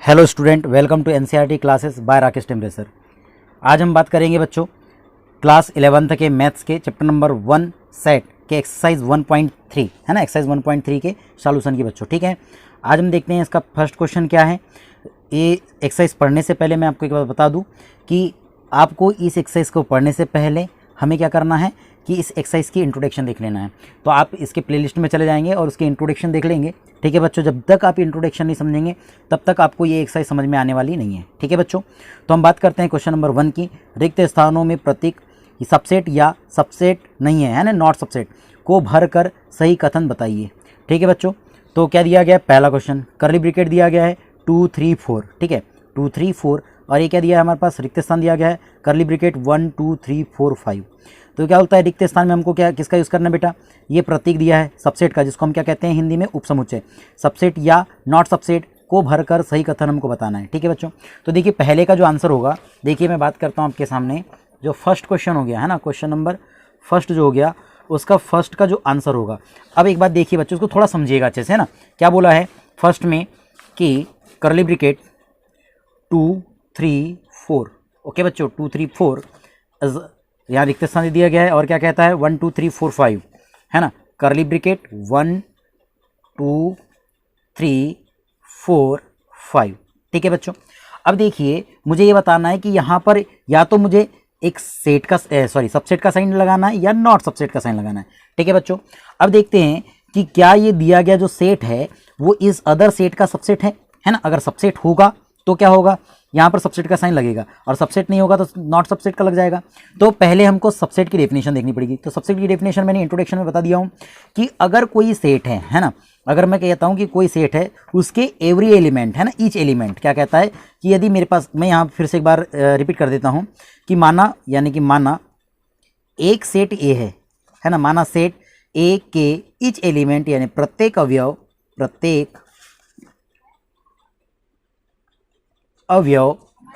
Hello student, welcome to NCERT classes by Rakesh Tembhare sir. आज हम बात करेंगे बच्चों क्लास 11th के मैथ्स के चैप्टर नंबर 1 सेट के एक्सरसाइज 1.3 है ना, एक्सरसाइज 1.3 के सॉल्यूशन की बच्चों। ठीक है, आज हम देखते हैं इसका फर्स्ट क्वेश्चन क्या है। ये एक्सरसाइज पढ़ने से पहले मैं आपको एक बात बता दूं कि आपको इस एक्सरसाइज को पढ़ने से पहले हमें क्या करना है कि इस एक्सरसाइज की इंट्रोडक्शन देख लेना है। तो आप इसके प्लेलिस्ट में चले जाएंगे और उसकी इंट्रोडक्शन देख लेंगे। ठीक है बच्चों, जब तक आप इंट्रोडक्शन नहीं समझेंगे तब तक आपको ये एक्सरसाइज समझ में आने वाली नहीं है। ठीक है बच्चों, तो हम बात करते हैं क्वेश्चन नंबर 1 की। रिक्त स्थानों में प्रतीक सबसेट या सबसेट नहीं है ना, नॉट सबसेट को भर कर सही कथन बताइए। ठीक है बच्चों, तो क्या दिया गया है, पहला क्वेश्चन कर्ली ब्रैकेट दिया गया है 2 3 4। ठीक है, 2 3 4 और ये क्या दिया है हमारे पास, रिक्त स्थान दिया गया है कर्ली ब्रैकेट 1 2 3 4 5। तो क्या होता है रिक्त स्थान में हमको क्या किसका यूज़ करना है बेटा, ये प्रतीक दिया है सबसेट का, जिसको हम क्या कहते हैं हिंदी में उपसमुच्चय। सबसेट या नॉट सबसेट को भरकर सही कथन हमको बताना है। ठीक है बच्चों, तो देखिए पहले का जो आंसर होगा, देखिए मैं बात करता हूँ आपके सामने, जो फर्स्ट क्वेश्चन हो गया है ना, क्वेश्चन नंबर फर्स्ट जो हो गया उसका फर्स्ट का जो आंसर होगा। अब एक बात देखिए बच्चों, उसको थोड़ा समझिएगा अच्छे से, है ना। क्या बोला है फर्स्ट में कि कर्ली ब्रैकेट 2 3 4। ओके बच्चों, 2 3 4 यहाँ रिक्त स्थान दिया गया है और क्या कहता है 1 2 3 4 5 है ना। Curly bracket 1 2 3 4 5। ठीक है बच्चों, अब देखिए मुझे ये बताना है कि यहाँ पर या तो मुझे एक सेट का सबसेट का साइन लगाना है या नॉट सबसेट का साइन लगाना है। ठीक है बच्चों, अब देखते हैं कि क्या ये दिया गया जो सेट है वो इस अदर सेट का सबसेट है ना। अगर सबसेट होगा तो क्या होगा, यहाँ पर सबसेट का साइन लगेगा, और सबसेट नहीं होगा तो नॉट सबसेट का लग जाएगा। तो पहले हमको सबसेट की डेफिनेशन देखनी पड़ेगी। तो सबसेट की डेफिनेशन मैंने इंट्रोडक्शन में बता दिया हूँ कि अगर कोई सेट है ना, अगर मैं कहता हूँ कि कोई सेट है उसके एवरी एलिमेंट है ना, ईच एलिमेंट क्या कहता है कि यदि मेरे पास, मैं यहाँ फिर से एक बार रिपीट कर देता हूँ कि माना एक सेट ए है ना, माना सेट ए के ईच एलिमेंट यानी प्रत्येक अवयव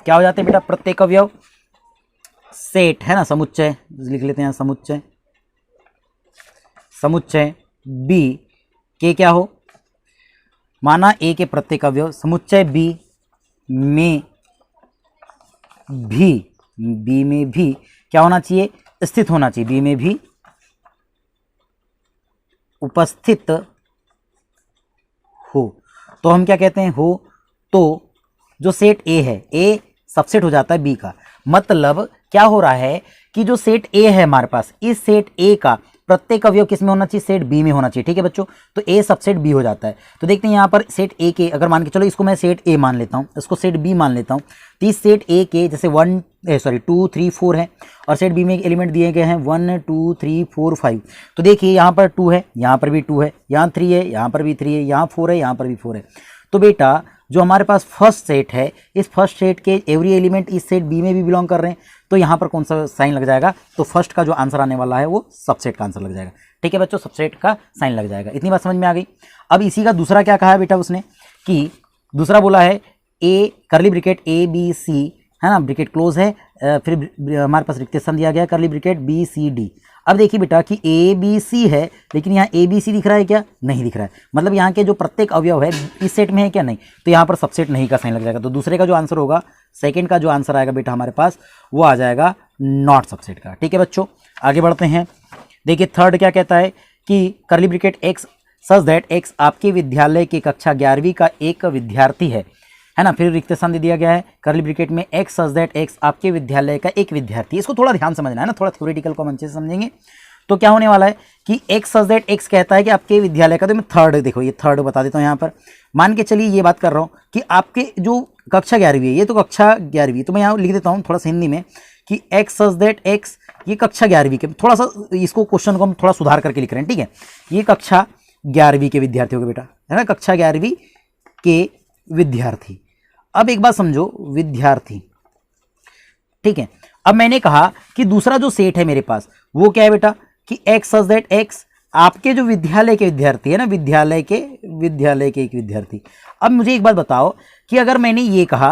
क्या हो जाते हैं बेटा, प्रत्येक अवयव सेट है ना, समुच्चय लिख लेते हैं, समुच्चय बी के क्या हो, माना ए के प्रत्येक अवयव समुच्चय बी में भी क्या होना चाहिए, स्थित होना चाहिए, बी में भी उपस्थित हो। तो हम क्या कहते हैं हो, तो जो सेट ए है, ए सबसेट हो जाता है बी का। मतलब क्या हो रहा है कि जो सेट ए है हमारे पास, इस सेट ए का प्रत्येक अवयव किस में होना चाहिए, सेट बी में होना चाहिए। ठीक है बच्चों, तो ए सबसेट बी हो जाता है। तो देखते हैं यहाँ पर सेट ए के, अगर मान के चलो इसको मैं सेट ए मान लेता हूँ, इसको सेट बी मान लेता हूँ, तो इस सेट ए के जैसे 2 3 4 है और सेट बी में एलिमेंट दिए गए हैं 1 2 3 4 5। तो देखिए यहाँ पर 2 है, यहाँ पर भी 2 है, यहाँ 3 है, यहाँ पर भी 3 है, यहाँ 4 है, यहाँ पर भी 4 है। तो बेटा जो हमारे पास फर्स्ट सेट है, इस फर्स्ट सेट के एवरी एलिमेंट इस सेट बी में भी बिलोंग कर रहे हैं, तो यहाँ पर कौन सा साइन लग जाएगा, तो फर्स्ट का जो आंसर आने वाला है वो सबसेट का आंसर लग जाएगा। ठीक है बच्चों, सबसेट का साइन लग जाएगा। इतनी बात समझ में आ गई। अब इसी का दूसरा क्या कहा है बेटा उसने, कि दूसरा बोला है A curly bracket A B C है ना, ब्रैकेट क्लोज है, फिर हमारे पास रिक्त स्थान दिया गया curly bracket b c d. अब देखिए बेटा कि ए बी सी है, लेकिन यहाँ ए बी सी दिख रहा है क्या, नहीं दिख रहा है। मतलब यहाँ के जो प्रत्येक अवयव है इस सेट में है क्या, नहीं, तो यहाँ पर सबसेट नहीं का साइन लग जाएगा। तो दूसरे का जो आंसर होगा, सेकंड का जो आंसर आएगा बेटा हमारे पास, वो आ जाएगा नॉट सबसेट का। ठीक है बच्चों, आगे बढ़ते हैं। देखिए थर्ड क्या कहता है कि curly bracket x such that x आपके विद्यालय की कक्षा 11वीं का एक विद्यार्थी है ना। फिर रिक्त स्थान दे दिया गया है कर्ली ब्रैकेट में एक्स सच दैट एक्स आपके विद्यालय का एक विद्यार्थी। इसको थोड़ा ध्यान समझना है ना, थोड़ा थ्योरेटिकल को हम अच्छे से समझेंगे तो क्या होने वाला है कि एक्स सच दैट एक्स कहता है कि आपके विद्यालय का, तो मैं थर्ड, देखो ये थर्ड बता देता हूँ यहाँ पर। मान के चलिए ये बात कर रहा हूँ कि आपके जो कक्षा 11वीं है, ये तो कक्षा 11वीं, तो मैं यहाँ लिख देता हूँ थोड़ा सा हिंदी में कि एक्स सच दैट एक्स, ये कक्षा 11वीं के, थोड़ा सा इसको क्वेश्चन को हम थोड़ा सुधार करके लिख रहे हैं। ठीक है, ये कक्षा 11वीं के विद्यार्थी हो गए बेटा, है ना, कक्षा 11वीं के विद्यार्थी। अब एक बात समझो, विद्यार्थी, ठीक है। अब मैंने कहा कि दूसरा जो सेट है मेरे पास वो क्या है बेटा, कि एक्स सच दैट एक्स आपके जो विद्यालय के विद्यार्थी है ना, विद्यालय के एक विद्यार्थी। अब मुझे एक बात बताओ कि अगर मैंने ये कहा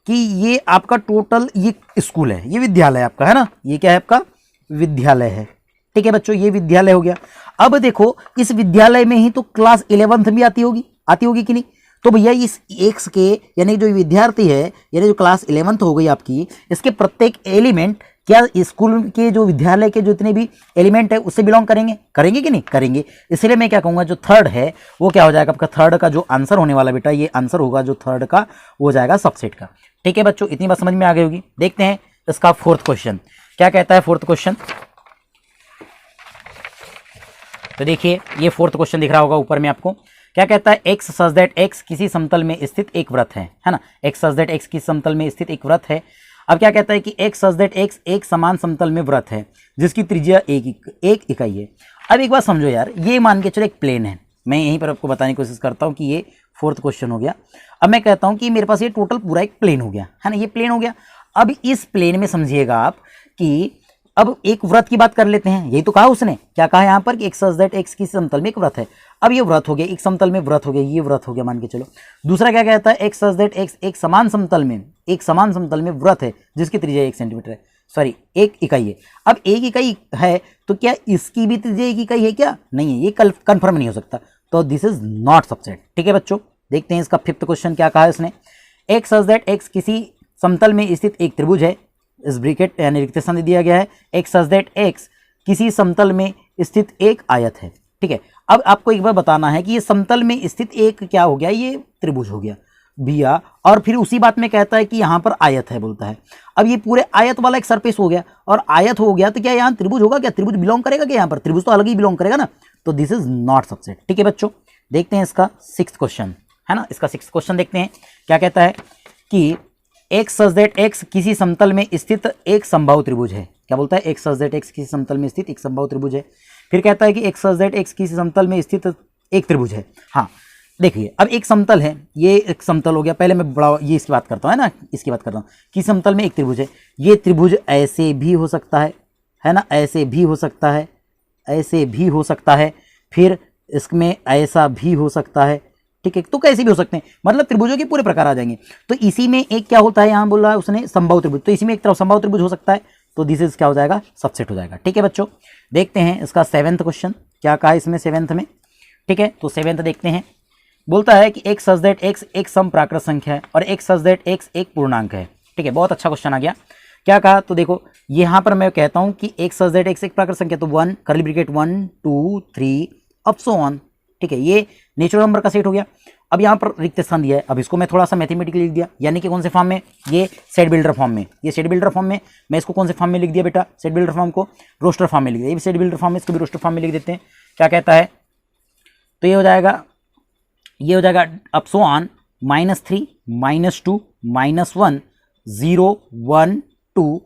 कि ये आपका टोटल ये स्कूल है, ये विद्यालय आपका है ना, ये क्या है आपका विद्यालय है। ठीक है बच्चों, ये विद्यालय हो गया। अब देखो इस विद्यालय में ही तो क्लास 11th भी आती होगी कि नहीं। तो भैया इस एक्स के यानी जो विद्यार्थी है यानी जो क्लास 11th हो गई आपकी, इसके प्रत्येक एलिमेंट क्या स्कूल के जो विद्यालय के जो इतने भी एलिमेंट है उससे बिलोंग करेंगे, करेंगे कि नहीं करेंगे। इसलिए मैं क्या कहूँगा, जो थर्ड है वो क्या हो जाएगा आपका, थर्ड का जो आंसर होने वाला बेटा, ये आंसर होगा जो थर्ड का वो हो जाएगा सबसेट का। ठीक है बच्चों, इतनी बात समझ में आ गई होगी। देखते हैं इसका फोर्थ क्वेश्चन क्या कहता है। फोर्थ क्वेश्चन तो देखिए, ये फोर्थ क्वेश्चन दिख रहा होगा ऊपर में आपको। क्या कहता है, एक्स सच दैट एक्स किसी समतल में स्थित एक वृत्त है ना। एक्स सच दैट एक्स किसी समतल में स्थित एक वृत्त है। अब क्या कहता है कि एक्स सच दैट एक्स एक समान समतल में वृत्त है जिसकी त्रिज्या एक इकाई है। अब एक बात समझो यार, ये मान के चलो एक प्लेन है, मैं यहीं पर आपको बताने की कोशिश करता हूँ कि ये फोर्थ क्वेश्चन हो गया। अब मैं कहता हूँ कि मेरे पास ये टोटल पूरा एक प्लेन हो गया है ना, ये प्लेन हो गया। अब इस प्लेन में समझिएगा आप कि अब एक वृत्त की बात कर लेते हैं। यही तो कहा उसने, क्या कहा यहाँ पर कि एक्स सच दैट एक्स की समतल में एक वृत्त है। अब ये वृत्त हो गया, एक समतल में वृत्त हो गया, ये वृत्त हो गया मान के चलो। दूसरा क्या कहता है, एक्स सच दैट एक्स एक समान समतल में वृत्त है जिसकी त्रिज्या 1 सेंटीमीटर है, सॉरी 1 इकाई है। अब 1 इकाई है तो क्या इसकी भी त्रिज्या 1 इकाई है क्या, नहीं है, ये कन्फर्म नहीं हो सकता, तो दिस इज नॉट सबसेट। ठीक है बच्चों, देखते हैं इसका फिफ्थ क्वेश्चन क्या कहा है उसने। एक्स सच दैट एक्स किसी समतल में स्थित एक त्रिभुज है, इस ब्रैकेट यानी रिक्त स्थान दिया गया है। एक्स सच दैट एक्स किसी समतल में स्थित एक आयत है। ठीक है, अब आपको एक बार बताना है कि ये समतल में स्थित एक क्या हो गया, ये त्रिभुज हो गया भैया। और फिर उसी बात में कहता है कि यहाँ पर आयत है बोलता है। अब ये पूरे आयत वाला एक सरफेस हो गया और आयत हो गया तो क्या यहाँ त्रिभुज होगा, क्या त्रिभुज बिलोंग करेगा क्या, यहाँ पर त्रिभुज तो अलग ही बिलोंग करेगा ना, तो दिस इज नॉट सबसेट। ठीक है बच्चों, देखते हैं इसका सिक्स्थ क्वेश्चन है ना। इसका सिक्स्थ क्वेश्चन देखते हैं क्या कहता है कि एक्स सच दैट एक्स किसी समतल में स्थित एक समबाहु त्रिभुज है। क्या बोलता है, एक्स सच दैट एक्स किसी समतल में स्थित एक समबाहु त्रिभुज है। फिर कहता है कि एक्स सच दैट एक्स किसी समतल में स्थित एक त्रिभुज है। हाँ देखिए, अब एक समतल है, ये एक समतल हो गया। पहले मैं बड़ा ये इसकी बात करता हूँ है ना, इसकी बात करता हूँ कि समतल में एक त्रिभुज है। ये त्रिभुज ऐसे भी हो सकता है ना, ऐसे भी हो सकता है, ऐसे भी हो सकता है, फिर इसमें ऐसा भी हो सकता है। ठीक है, तो कैसे भी हो सकते हैं, मतलब त्रिभुजों के पूरे प्रकार आ जाएंगे। तो इसी में एक क्या होता है, यहाँ बोल रहा है उसने समबाहु त्रिभुज, तो इसी में एक तरफ समबाहु त्रिभुज हो सकता है, तो दिस इज क्या हो जाएगा, सबसेट हो जाएगा। ठीक है बच्चों, देखते हैं इसका सेवेंथ क्वेश्चन क्या कहा है इसमें सेवेंथ में। ठीक है, तो सेवेंथ देखते हैं। बोलता है कि एक्स सच दैट एक्स एक समप्राकृत संख्या है और एक्स सच दैट एक्स एक पूर्णांक है। ठीक है, बहुत अच्छा क्वेश्चन आ गया। क्या कहा, तो देखो यहाँ पर मैं कहता हूँ कि एक्स सच दैट एक्स एक प्राकृत संख्या, तो 1 curly bracket 1 2 3 up so on. ठीक है, ये नेचुरल नंबर का सेट हो गया। अब यहाँ पर रिक्त स्थान दिया है, अब इसको मैं थोड़ा सा मैथमेटिकली लिख दिया, यानी कि कौन से फॉर्म में, ये सेट बिल्डर फॉर्म में, ये सेट बिल्डर फॉर्म में मैं इसको कौन से फॉर्म में लिख दिया बेटा, सेट बिल्डर फॉर्म को रोस्टर फॉर्म में लिख दिया। ये भी सेट बिल्डर फॉर्म में, इसको भी रोस्टर फॉर्म में लिख देते हैं। क्या कहता है, तो ये हो जाएगा up so on -3 -2 -1 0 1 2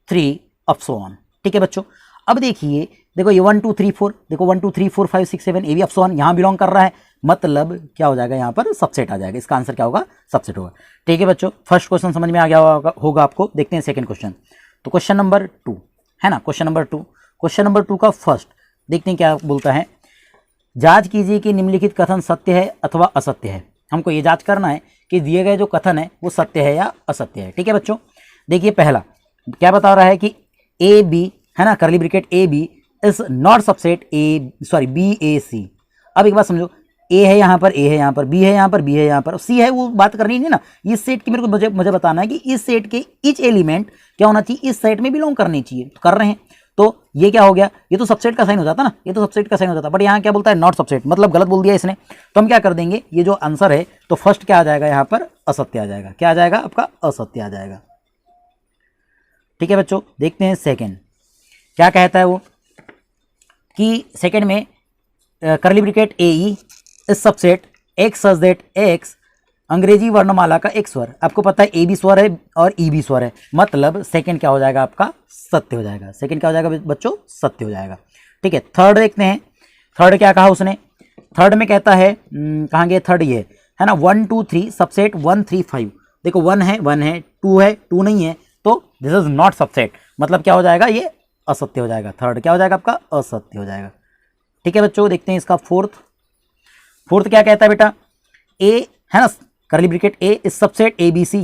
3 up so on. ठीक है बच्चों, अब देखिए देखो ये 1 2 3 4, देखो 1 2 3 4 5 6 7 ये भी अप सो ऑन यहाँ बिलोंग कर रहा है, मतलब क्या हो जाएगा, यहाँ पर सबसेट आ जाएगा। इसका आंसर क्या होगा, सबसेट होगा। ठीक है बच्चों, फर्स्ट क्वेश्चन समझ में आ गया होगा आपको। देखते हैं सेकंड क्वेश्चन, तो क्वेश्चन नंबर 2 है ना, क्वेश्चन नंबर 2 का फर्स्ट देखते हैं क्या बोलता है। जांच कीजिए कि निम्नलिखित कथन सत्य है अथवा असत्य है। हमको ये जांच करना है कि दिए गए जो कथन है वो सत्य है या असत्य है। ठीक है बच्चों, देखिए पहला क्या बता रहा है कि ए बी है ना, curly bracket A B is not subset B A C. अब एक बात समझो, ए है यहाँ पर, ए है यहाँ पर, बी है यहाँ पर, बी है यहाँ पर, सी है, वो बात करनी नहीं ना। इस सेट की मेरे को मुझे बताना है कि इस सेट के ईच एलिमेंट क्या होना चाहिए, इस सेट में बिलोंग करनी चाहिए, तो कर रहे हैं। तो ये क्या हो गया, ये तो सबसेट का साइन हो जाता ना, ये तो सबसेट का साइन हो जाता, बट यहाँ क्या बोलता है, नॉट सबसेट, मतलब गलत बोल दिया इसने। तो हम क्या कर देंगे, ये जो आंसर है तो फर्स्ट क्या आ जाएगा, यहाँ पर असत्य आ जाएगा। क्या आ जाएगा आपका, असत्य आ जाएगा। ठीक है बच्चों, देखते हैं सेकेंड क्या कहता है वो, कि सेकेंड में करली ब्रैकेट ए ई इस subset x such that x अंग्रेजी वर्णमाला का एक स्वर। आपको पता है ए बी स्वर है और ई बी स्वर है, मतलब सेकंड क्या हो जाएगा आपका, सत्य हो जाएगा। सेकंड क्या हो जाएगा बच्चों, सत्य हो जाएगा। ठीक है, थर्ड देखते हैं। थर्ड क्या कहा उसने, थर्ड में कहता है कहाँ गया थर्ड, ये है ना 1 2 3 सबसेट 1 3 5। देखो 1 है 2 है 2 नहीं है, तो दिस इज नॉट सबसेट, मतलब क्या हो जाएगा, ये असत्य हो जाएगा। थर्ड क्या हो जाएगा आपका, असत्य हो जाएगा। ठीक है बच्चों, देखते हैं इसका फोर्थ क्या कहता है बेटा, ए है ना curly bracket a is subset a B c,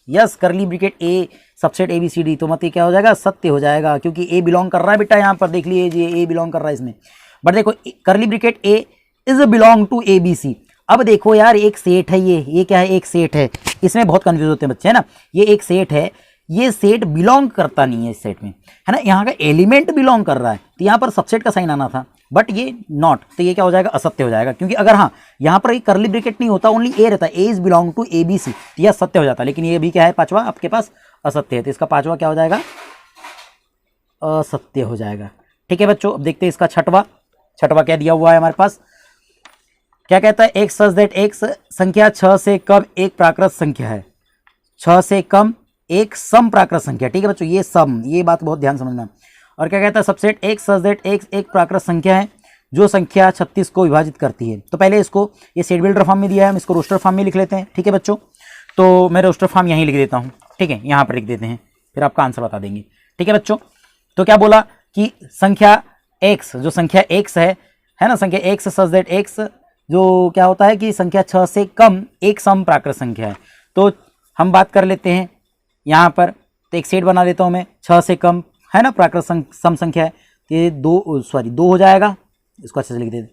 yes curly bracket a subset a B c d, तो मतलब क्या हो जाएगा, सत्य हो जाएगा, क्योंकि ए बिलोंग कर रहा है बेटा, यहाँ पर देख लीजिए ए बिलोंग कर रहा है इसमें। बट देखो curly bracket A is belong to A B C, अब देखो यार, एक सेट है, ये क्या है, एक सेट है, इसमें बहुत कंफ्यूज होते हैं बच्चे, है ना। ये एक सेट है, ये सेट बिलोंग करता नहीं है इस सेट में, है ना। यहाँ का एलिमेंट बिलोंग कर रहा है, तो यहाँ पर सबसेट का साइन आना था, बट ये नॉट, तो ये क्या हो जाएगा, असत्य हो जाएगा। क्योंकि अगर हाँ यहाँ पर एक कर्ली ब्रैकेट नहीं होता, ओनली ए रहता है, A is belong to A B C, तो यह सत्य हो जाता। लेकिन ये भी क्या है, पांचवा आपके पास असत्य है, तो इसका पांचवा क्या हो जाएगा, असत्य हो जाएगा। ठीक है बच्चों, अब देखते हैं इसका छठवा क्या दिया हुआ है हमारे पास। क्या कहता है, एक सच दैट एक संख्या 6 से कम एक प्राकृत संख्या है, 6 से कम एक सम प्राकृत संख्या। ठीक है बच्चों, ये सम, ये बात बहुत ध्यान समझना। और क्या कहता है, सबसेट एक सच दैट एक प्राकृत संख्या है जो संख्या 36 को विभाजित करती है। तो पहले इसको, ये सेट बिल्डर फॉर्म में दिया है, हम इसको रोस्टर फॉर्म में लिख लेते हैं। ठीक है बच्चों, तो मैं रोस्टर फॉर्म यहीं लिख देता हूँ। ठीक है, यहाँ पर लिख देते हैं, फिर आपका आंसर बता देंगे। ठीक है बच्चों, तो क्या बोला कि संख्या x, जो संख्या x है ना, संख्या x सच दैट x जो क्या होता है कि संख्या 6 से कम एक सम प्राकृत संख्या है। तो हम बात कर लेते हैं यहाँ पर, तो एक सेट बना लेता हूँ मैं, 6 से कम है ना प्राकृत सम संख्या है, तो ये 2 हो जाएगा, इसको अच्छे से लिख देते,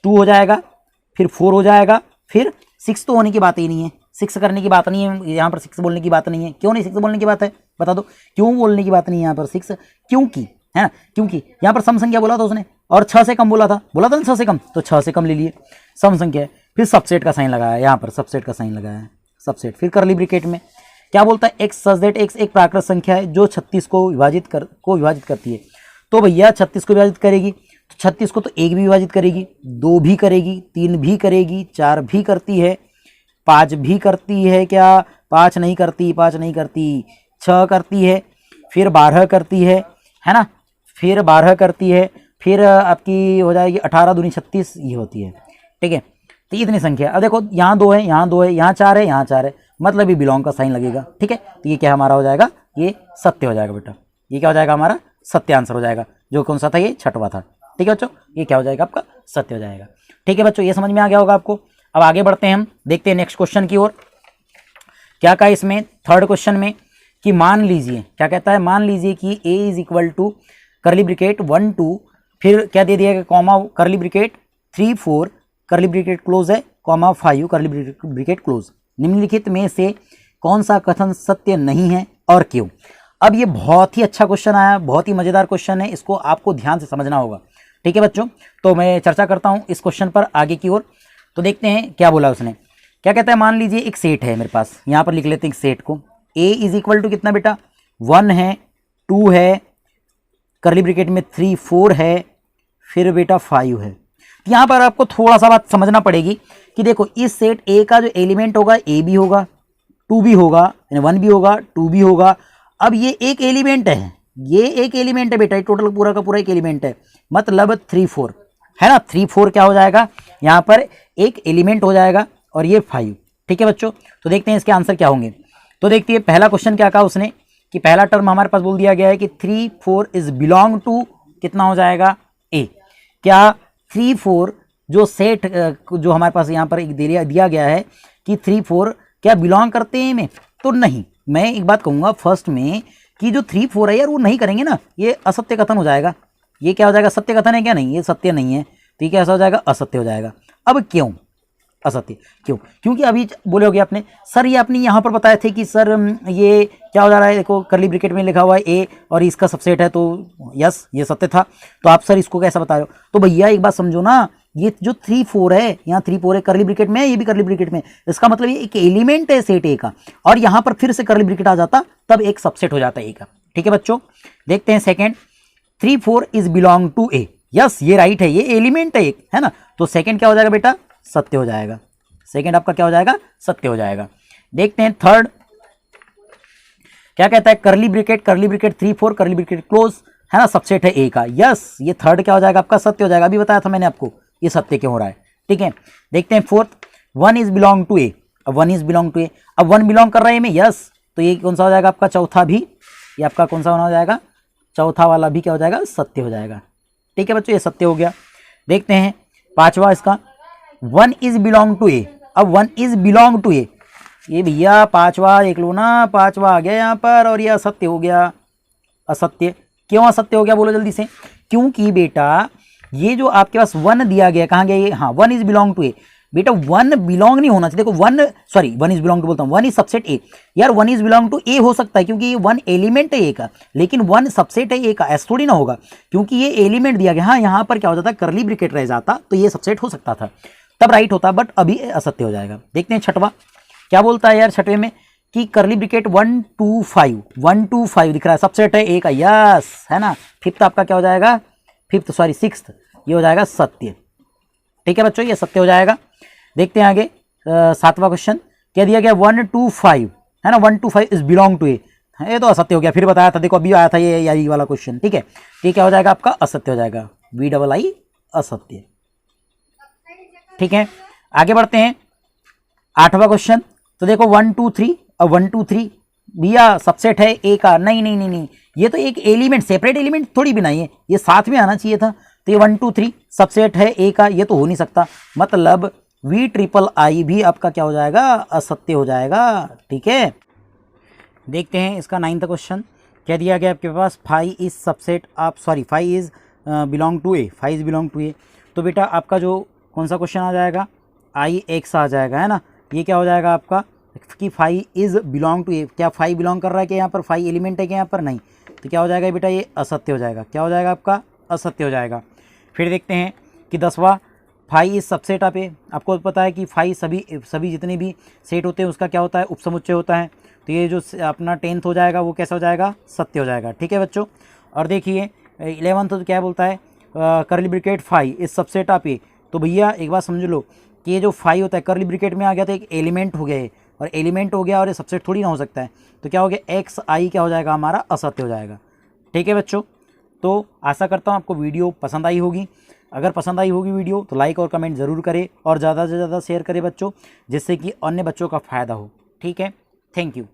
2 हो जाएगा, फिर 4 हो जाएगा, फिर 6 तो होने की बात ही नहीं है, 6 करने की बात नहीं है यहाँ पर, 6 बोलने की बात नहीं है। क्यों नहीं 6 बोलने की बात है, बता दो क्यों बोलने की बात नहीं है यहाँ पर 6, क्योंकि है ना, क्योंकि यहाँ पर सम संख्या बोला था उसने, और 6 से कम बोला था ना 6 से कम, तो 6 से कम ले लिए, सम संख्या है। फिर सबसेट का साइन लगाया, यहाँ पर सबसेट का साइन लगाया है, सबसेट। फिर कर्ली ब्रैकेट में क्या बोलता है, एक्स सच दैट एक्स एक प्राकृत संख्या है जो 36 को विभाजित करती है। तो भैया 36 को विभाजित करेगी, तो 36 को तो 1 भी विभाजित करेगी, 2 भी करेगी, 3 भी करेगी, 4 भी करती है, 5 भी करती है, क्या 5 नहीं करती, 6 करती है, फिर 12 करती है ना, फिर 12 करती है, फिर आपकी हो जाएगी 18 दूनी 36, ये होती है। ठीक है, तो इतनी संख्या। अब देखो यहाँ 2 है, यहाँ 2 है, यहाँ 4 है, यहाँ 4 है, मतलब ये बिलोंग का साइन लगेगा। ठीक है, तो ये क्या हमारा हो जाएगा, ये सत्य हो जाएगा बेटा, ये क्या हो जाएगा हमारा, सत्य आंसर हो जाएगा। जो कौन सा था, ये छठवा था। ठीक है बच्चों, ये क्या हो जाएगा आपका, सत्य हो जाएगा। ठीक है बच्चों, ये समझ में आ गया होगा आपको। अब आगे बढ़ते हैं, हम देखते हैं नेक्स्ट क्वेश्चन की ओर। क्या कहा इसमें, थर्ड क्वेश्चन में, कि मान लीजिए, क्या कहता है, मान लीजिए कि a is equal to curly bracket 1 2, फिर क्या दे दिया गया, comma curly bracket 3 4 curly bracket close है, कॉमा 5 कर्ली ब्रैकेट क्लोज। निम्नलिखित में से कौन सा कथन सत्य नहीं है और क्यों। अब ये बहुत ही अच्छा क्वेश्चन आया, बहुत ही मजेदार क्वेश्चन है, इसको आपको ध्यान से समझना होगा। ठीक है बच्चों, तो मैं चर्चा करता हूँ इस क्वेश्चन पर आगे की ओर। तो देखते हैं क्या बोला उसने। क्या कहता है, मान लीजिए एक सेट है मेरे पास, यहाँ पर लिख लेते हैं एक सेट को, a इज इक्वल टू कितना बेटा, 1 है, 2 है, कर्ली ब्रैकेट में 3 4 है, फिर बेटा 5 है। यहाँ पर आपको थोड़ा सा बात समझना पड़ेगी कि देखो इस सेट ए का जो एलिमेंट होगा, ए भी होगा, 2 भी होगा, यानी 1 भी होगा, 2 भी होगा। अब ये एक एलिमेंट है, ये एक एलिमेंट है बेटा, टोटल पूरा का पूरा एक एलिमेंट है, मतलब 3 4 है ना, 3 4 क्या हो जाएगा, यहाँ पर एक एलिमेंट हो जाएगा, और ये 5। ठीक है बच्चों, तो देखते हैं इसके आंसर क्या होंगे। तो देखते हैं पहला क्वेश्चन क्या कहा उसने, कि पहला टर्म हमारे पास बोल दिया गया है कि 3 4 इज बिलोंग टू कितना हो जाएगा, ए। क्या 3 4 जो सेट जो हमारे पास यहाँ पर एक दिया गया है कि 3 4 क्या बिलोंग करते हैं में, तो नहीं। मैं एक बात कहूँगा फर्स्ट में कि जो 3 4 है यार वो नहीं करेंगे ना, ये असत्य कथन हो जाएगा। ये क्या हो जाएगा, सत्य कथन है क्या, नहीं, ये सत्य नहीं है, तो ये कैसा हो जाएगा, असत्य हो जाएगा। अब क्यों असत्य, क्यों, क्योंकि अभी बोले होगे आपने, सर ये आपने यहाँ पर बताए थे कि सर ये क्या हो जा रहा है, देखो कर्ली ब्रैकेट में लिखा हुआ है ए और इसका सबसेट है, तो यस ये सत्य था, तो आप सर इसको कैसा बता रहे हो। तो भैया एक बात समझो ना, ये जो 3 4 है, यहाँ 3 4 है, कर्ली ब्रैकेट में है, ये भी कर्ली ब्रैकेट में, इसका मतलब ये एक एलिमेंट है सेट ए का, और यहाँ पर फिर से कर्ली ब्रैकेट आ जाता तब एक सबसेट हो जाता है ए का। ठीक है बच्चों, देखते हैं second, 3 4 is belong to A, yes ये राइट है, ये एलिमेंट है एक, है ना, तो सेकेंड क्या हो जाएगा बेटा, सत्य हो जाएगा। सेकेंड आपका क्या हो जाएगा, सत्य हो जाएगा। देखते हैं थर्ड, क्या कहता है, curly bracket 3 4 curly bracket close है ना, सबसेट है ए का, यस ये थर्ड क्या हो जाएगा आपका, सत्य हो जाएगा। अभी बताया था मैंने आपको ये सत्य क्यों हो रहा है। ठीक है, देखते हैं फोर्थ, 1 इज बिलोंग टू ए, अब 1 इज बिलोंग टू ए, अब 1 बिलोंग कर रहा है में, यस, तो ये कौन सा हो जाएगा आपका, चौथा भी, ये आपका कौन सा होना हो जाएगा, चौथा वाला भी क्या हो जाएगा, सत्य हो जाएगा। ठीक है बच्चों, ये सत्य हो गया। देखते हैं पांचवा इसका, 1 इज बिलोंग टू ए, अब 1 इज बिलोंग टू ए, ये भैया पांचवा देख लो ना, पांचवा आ गया यहाँ पर, और ये असत्य हो गया। असत्य क्यों असत्य हो गया, बोलो जल्दी से। क्योंकि बेटा ये जो आपके पास 1 दिया गया, कहाँ गया ये, हाँ 1 इज बिलोंग टू ए, बेटा 1 बिलोंग नहीं होना चाहिए, देखो 1 इज बिलोंग टू बोलता हूँ, 1 इज सबसेट ए, यार 1 इज बिलोंग टू ए हो सकता है क्योंकि ये 1 एलिमेंट है ए का, लेकिन 1 सबसेट है ए का, ऐसा थोड़ी ना होगा क्योंकि ये एलिमेंट दिया गया। हाँ यहाँ पर क्या हो जाता, करली ब्रैकेट रह जाता तो ये सबसेट हो सकता था, तब राइट होता, बट अभी असत्य हो जाएगा। देखते हैं छठवा क्या बोलता है यार छठवें में कि करली ब्रैकेट 1 2 5 दिख रहा है, सबसेट है ए का, यस है ना। फिफ्थ आपका क्या हो जाएगा, सिक्स्थ ये हो जाएगा सत्य। ठीक है बच्चों, ये सत्य हो जाएगा। देखते हैं आगे सातवां क्वेश्चन क्या दिया गया, 1 2 5 है ना, 1 2 5 इज बिलोंग टू ए, ये तो असत्य हो गया, फिर बताया था, देखो अभी आया था ये यही वाला क्वेश्चन। ठीक है, ये क्या हो जाएगा आपका, असत्य हो जाएगा, VII असत्य। ठीक है, आगे बढ़ते हैं आठवां क्वेश्चन। तो देखो 1 2 3 और 1 2 3 भैया सबसेट है ए का, नहीं, ये तो एक एलिमेंट, सेपरेट एलिमेंट थोड़ी बनाई है, ये साथ में आना चाहिए था। तो ये 1 2 3 सबसेट है ए का, ये तो हो नहीं सकता, मतलब VIII भी आपका क्या हो जाएगा, असत्य हो जाएगा। ठीक है, देखते हैं इसका 9वां क्वेश्चन क्या दिया गया आपके पास, 5 इज सबसेट आप 5 is belong to A, 5 is belong to A. तो बेटा आपका जो कौन सा क्वेश्चन आ जाएगा, IX आ जाएगा, है ना। ये क्या हो जाएगा आपका कि 5 इज बिलोंग टू ए, क्या 5 बिलोंग कर रहा है कि यहाँ पर 5 एलिमेंट है कि यहाँ पर नहीं, तो क्या हो जाएगा बेटा, ये असत्य हो जाएगा। क्या हो जाएगा आपका, असत्य हो जाएगा। फिर देखते हैं कि 10वां 5 इज सबसेट आप ए, आपको पता है कि 5 सभी जितने भी सेट होते हैं उसका क्या होता है, उपसमुच्चय होता है। तो ये जो अपना 10th हो जाएगा वो कैसा हो जाएगा, सत्य हो जाएगा। ठीक है बच्चों, और देखिए 11th तो क्या बोलता है, करली ब्रैकेट 5 इज सबसेट आप ए। तो भैया एक बात समझ लो कि ये जो 5 होता है करली ब्रैकेट में आ गया तो एक एलिमेंट हो गया है, और एलिमेंट हो गया और ये सबसेट थोड़ी ना हो सकता है, तो क्या हो गया, XI क्या हो जाएगा हमारा, असत्य हो जाएगा। ठीक है बच्चों, तो आशा करता हूँ आपको वीडियो पसंद आई होगी। अगर पसंद आई होगी वीडियो तो लाइक और कमेंट ज़रूर करें और ज़्यादा से ज़्यादा शेयर करें बच्चों, जिससे कि अन्य बच्चों का फ़ायदा हो। ठीक है, थैंक यू।